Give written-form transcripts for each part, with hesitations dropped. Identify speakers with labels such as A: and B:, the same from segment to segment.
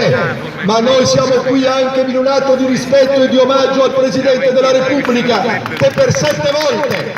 A: c'è, ma noi siamo qui anche in un atto di rispetto e di omaggio al Presidente della Repubblica che per 7 volte,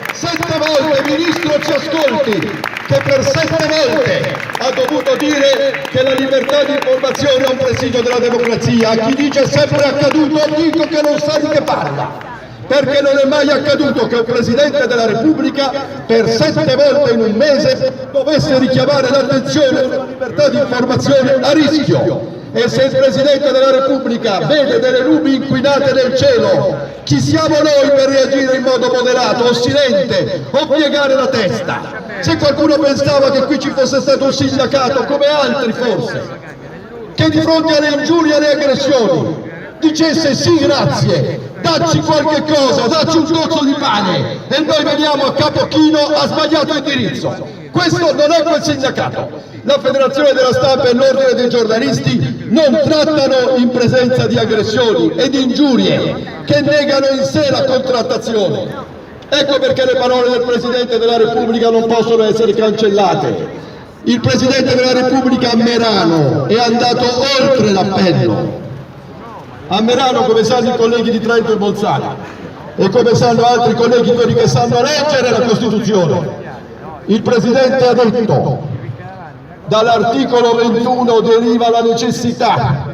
A: Ministro ci ascolti, che per 7 volte ha dovuto dire che la libertà di informazione è un presidio della democrazia. A chi dice sempre accaduto, dico che non sa di che parla. Perché non è mai accaduto che un Presidente della Repubblica per 7 volte in un mese dovesse richiamare l'attenzione sulla libertà di informazione a rischio. E se il Presidente della Repubblica vede delle nubi inquinate nel cielo, chi siamo noi per reagire in modo moderato o silente o piegare la testa? Se qualcuno pensava che qui ci fosse stato un sindacato, come altri forse, che di fronte alle ingiurie e alle aggressioni dicesse sì grazie, dacci qualche cosa, dacci un tozzo di pane, e noi veniamo a capo chino, ha sbagliato indirizzo. Questo non è quel sindacato. La Federazione della Stampa e l'Ordine dei Giornalisti non trattano in presenza di aggressioni e di ingiurie che negano in sé la contrattazione. Ecco perché le parole del Presidente della Repubblica non possono essere cancellate. Il Presidente della Repubblica a Merano è andato oltre l'appello. A Merano, come sanno i colleghi di Trento e Bolzano, e come sanno altri colleghi, quelli che sanno leggere la Costituzione, il Presidente ha detto: dall'articolo 21 deriva la necessità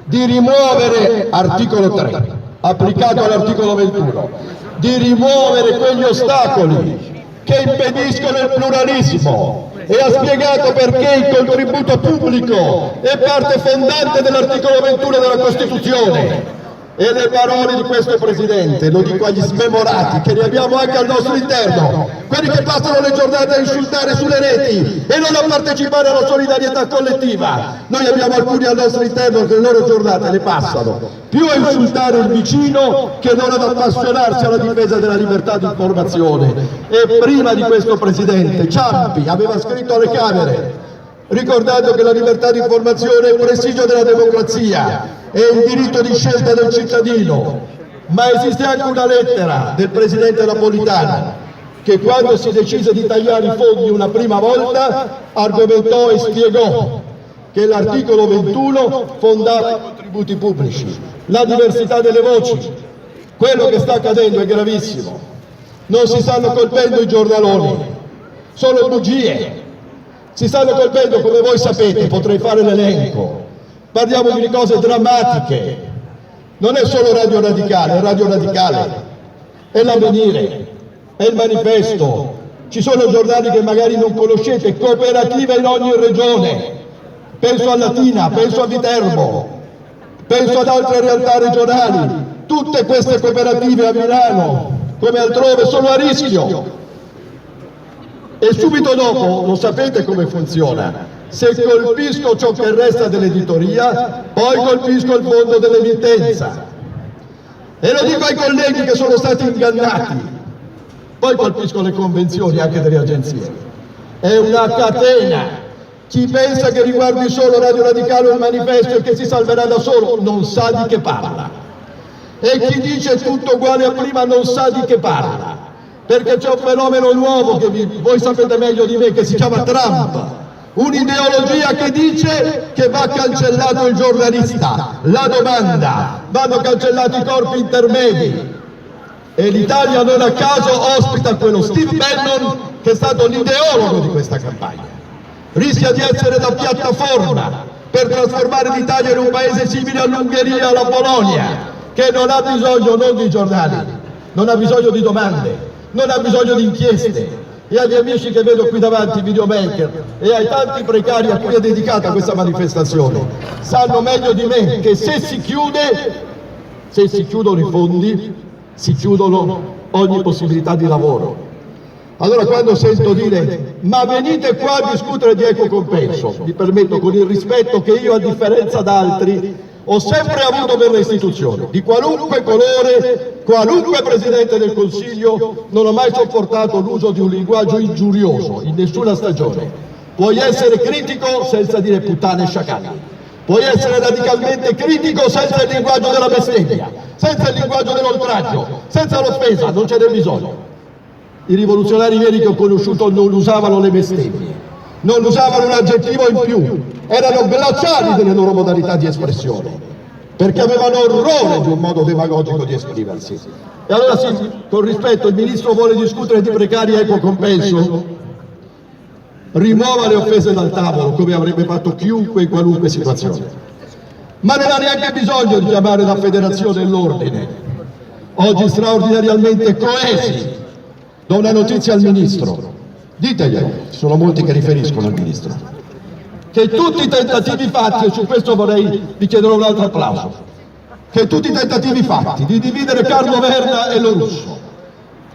A: di rimuovere, articolo 3, applicato all'articolo 21, di rimuovere quegli ostacoli che impediscono il pluralismo, e ha spiegato perché il contributo pubblico è parte fondante dell'articolo 21 della Costituzione. E le parole di questo Presidente, lo dico agli smemorati, che ne abbiamo anche al nostro interno, quelli che passano le giornate a insultare sulle reti e non a partecipare alla solidarietà collettiva. Noi abbiamo alcuni al nostro interno che le loro giornate le passano più a insultare il vicino che non ad appassionarsi alla difesa della libertà di informazione. E prima di questo Presidente, Ciampi aveva scritto alle Camere, ricordando che la libertà di informazione è un presidio della democrazia, è il diritto di scelta del cittadino. Ma esiste anche una lettera del Presidente Napolitano che, quando si decise di tagliare i fondi una prima volta, argomentò e spiegò che l'articolo 21 fondava i contributi pubblici, la diversità delle voci. Quello che sta accadendo è gravissimo. Non si stanno colpendo i giornaloni, sono bugie. Si stanno colpendo, come voi sapete, potrei fare l'elenco. Parliamo di cose drammatiche. Non è solo Radio Radicale, è Radio Radicale, è l'Avvenire, è il Manifesto. Ci sono giornali che magari non conoscete, cooperative in ogni regione. Penso a Latina, penso a Viterbo, penso ad altre realtà regionali. Tutte queste cooperative a Milano, come altrove, sono a rischio. E subito dopo, lo sapete come funziona, se colpisco ciò che resta dell'editoria, poi colpisco il fondo dell'emittenza. E lo dico ai colleghi che sono stati ingannati, poi colpisco le convenzioni anche delle agenzie. È una catena. Chi pensa che riguardi solo Radio Radicale o il Manifesto e che si salverà da solo, non sa di che parla. E chi dice tutto uguale a prima non sa di che parla. Perché c'è un fenomeno nuovo che voi sapete meglio di me, che si chiama Trump, un'ideologia che dice che va cancellato il giornalista, la domanda, vanno cancellati i corpi intermedi. E l'Italia non a caso ospita quello Steve Bannon, che è stato l'ideologo di questa campagna. Rischia di essere la piattaforma per trasformare l'Italia in un paese simile all'Ungheria e alla Polonia, che non ha bisogno non di giornali, non ha bisogno di domande, non ha bisogno di inchieste. E agli amici che vedo qui davanti, videomaker, e ai tanti precari a cui è dedicata questa manifestazione, sanno meglio di me che se si chiudono i fondi, si chiudono ogni possibilità di lavoro. Allora, quando sento dire ma venite qua a discutere di equo compenso, mi permetto, con il rispetto che io, a differenza da altri, ho sempre avuto per le istituzioni, di qualunque colore, qualunque Presidente del Consiglio, non ho mai sopportato l'uso di un linguaggio ingiurioso in nessuna stagione. Puoi essere critico senza dire puttane e sciacalli, puoi essere radicalmente critico senza il linguaggio della bestemmia, senza il linguaggio dell'oltraggio, senza l'offesa, non ce n'è bisogno. I rivoluzionari veri che ho conosciuto non usavano le bestemmie, non usavano un aggettivo in più, erano glaciali delle loro modalità di espressione, perché avevano orrore di un modo demagogico di esprimersi. E allora sì, con rispetto, il ministro vuole discutere di precari e equo compenso? Rimuova le offese dal tavolo, come avrebbe fatto chiunque in qualunque situazione. Ma non ha neanche bisogno di chiamare la federazione e l'ordine. Oggi straordinariamente coesi, do una notizia al ministro, diteglielo, ci sono molti che riferiscono al ministro, che tutti i tentativi fatti, e su questo vi chiederò un altro applauso, che tutti i tentativi fatti di dividere Carlo Verna e Lo Russo,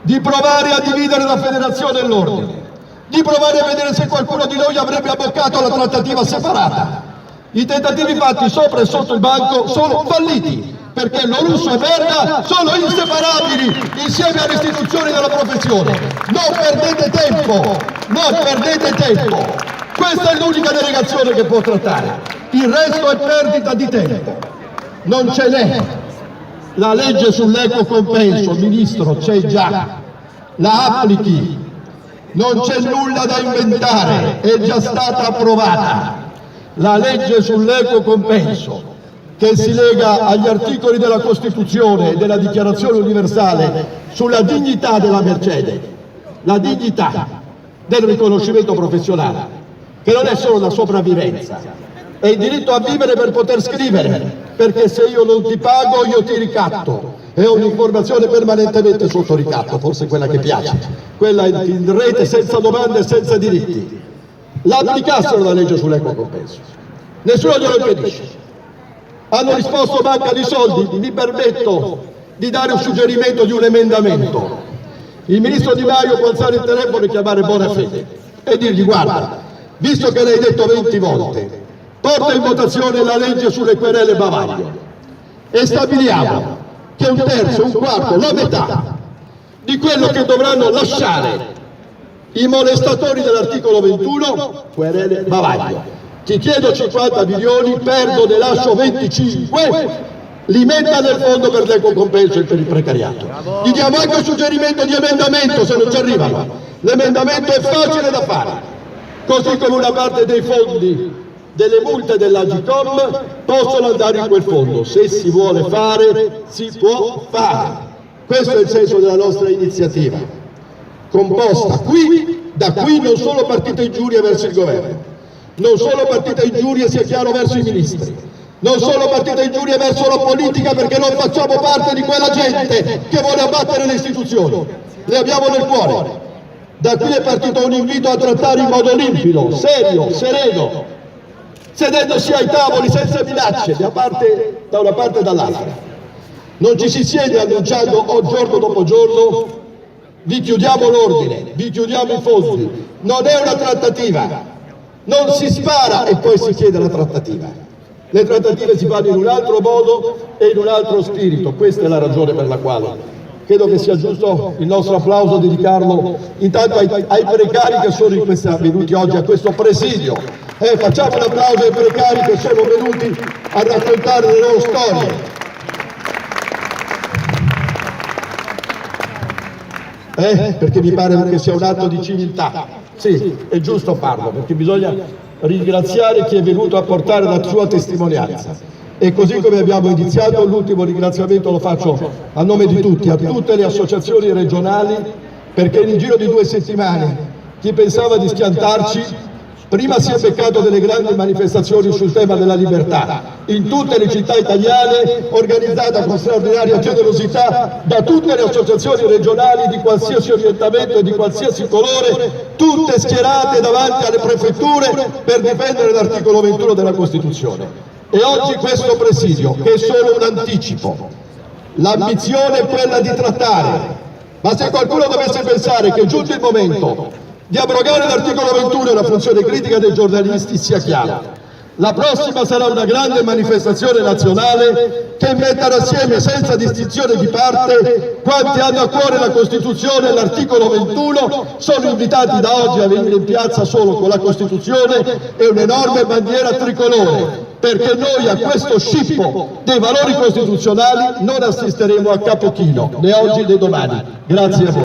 A: di provare a dividere la federazione e l'ordine, di provare a vedere se qualcuno di noi avrebbe abboccato alla trattativa separata, i tentativi fatti sopra e sotto il banco sono falliti, perché Lo Russo e Verna sono inseparabili insieme alle istituzioni della professione. Non perdete tempo, non perdete tempo. Questa è l'unica delegazione che può trattare, il resto è perdita di tempo. Non ce n'è. La legge sull'equo compenso, Ministro, c'è già, la applichi, non c'è nulla da inventare, è già stata approvata. La legge sull'equo compenso, che si lega agli articoli della Costituzione e della Dichiarazione Universale sulla dignità della mercede, la dignità del riconoscimento professionale, che non è solo la sopravvivenza, è il diritto a vivere per poter scrivere, perché se io non ti pago io ti ricatto, è un'informazione permanentemente sotto ricatto, forse quella che piace, quella in rete senza domande e senza diritti. L'applicassero la legge sull'equo compenso, nessuno glielo impedisce. Hanno risposto manca di soldi, mi permetto di dare un suggerimento di un emendamento. Il ministro Di Maio può alzare il telefono e chiamare Bonafede e dirgli: guarda, visto che l'hai detto 20 volte, porta in votazione la legge sulle querele bavaglio e stabiliamo che un terzo, un quarto, la metà di quello che dovranno lasciare i molestatori dell'articolo 21, querele bavaglio. Ti chiedo 50 milioni, perdo, ne lascio 25, li metta nel fondo per l'equo compenso e per il precariato. Gli diamo anche un suggerimento di emendamento se non ci arrivano. L'emendamento è facile da fare, così come una parte dei fondi delle multe dell'Agicom possono andare in quel fondo. Se si vuole fare, si può fare. Questo è il senso della nostra iniziativa, composta da qui non solo partite ingiurie verso il governo, non solo partite ingiurie, sia chiaro, verso i ministri, non solo partite ingiurie verso la politica, perché non facciamo parte di quella gente che vuole abbattere le istituzioni, le abbiamo nel cuore. Da qui è partito un invito a trattare in modo limpido, serio, sereno, sedendosi ai tavoli senza minacce da una parte e dall'altra. Non ci si siede annunciando giorno dopo giorno: vi chiudiamo l'ordine, vi chiudiamo i fondi. Non è una trattativa, non si spara e poi si chiede la trattativa. Le trattative si fanno in un altro modo e in un altro spirito. Questa è la ragione per la quale credo che sia giusto il nostro applauso dedicarlo intanto ai precari che sono venuti oggi a questo presidio. Facciamo un applauso ai precari che sono venuti a raccontare le loro storie. Perché mi pare che sia un atto di civiltà. Sì, è giusto farlo, perché bisogna ringraziare chi è venuto a portare la sua testimonianza. E così come abbiamo iniziato, l'ultimo ringraziamento lo faccio a nome di tutti, a tutte le associazioni regionali, perché nel giro di 2 settimane chi pensava di schiantarci prima si è beccato delle grandi manifestazioni sul tema della libertà in tutte le città italiane, organizzata con straordinaria generosità da tutte le associazioni regionali di qualsiasi orientamento e di qualsiasi colore, tutte schierate davanti alle prefetture per difendere l'articolo 21 della Costituzione. E oggi questo presidio, che è solo un anticipo, l'ambizione è quella di trattare, ma se qualcuno dovesse pensare che è giunto il momento di abrogare l'articolo 21 e la funzione critica dei giornalisti, sia chiaro: la prossima sarà una grande manifestazione nazionale che metterà assieme senza distinzione di parte quanti hanno a cuore la Costituzione e l'articolo 21 sono invitati da oggi a venire in piazza solo con la Costituzione e un'enorme bandiera tricolore, perché noi a questo scippo dei valori costituzionali non assisteremo a capo chino, né oggi né domani. Grazie a voi.